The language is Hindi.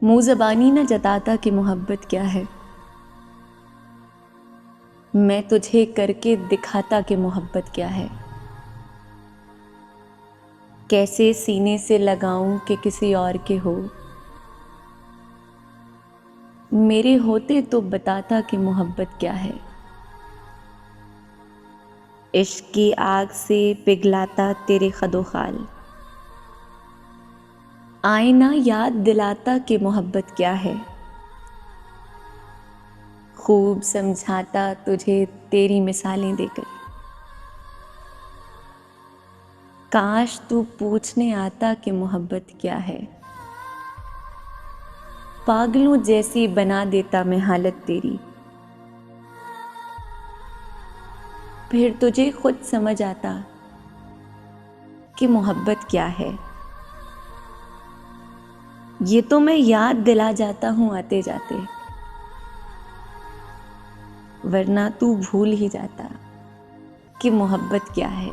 मुँह ज़बानी न जताता कि मोहब्बत क्या है, मैं तुझे करके दिखाता कि मोहब्बत क्या है। कैसे सीने से लगाऊं कि किसी और के हो, मेरे होते तो बताता कि मोहब्बत क्या है। इश्क की आग से पिघलाता तेरे खदो खाल, आईना याद दिलाता कि मोहब्बत क्या है। खूब समझाता तुझे तेरी मिसालें देकर, काश तू पूछने आता कि मोहब्बत क्या है। पागलों जैसी बना देता मैं हालत तेरी, फिर तुझे खुद समझ आता कि मोहब्बत क्या है। ये तो मैं याद दिला जाता हूँ आते जाते, वरना तू भूल ही जाता कि मोहब्बत क्या है।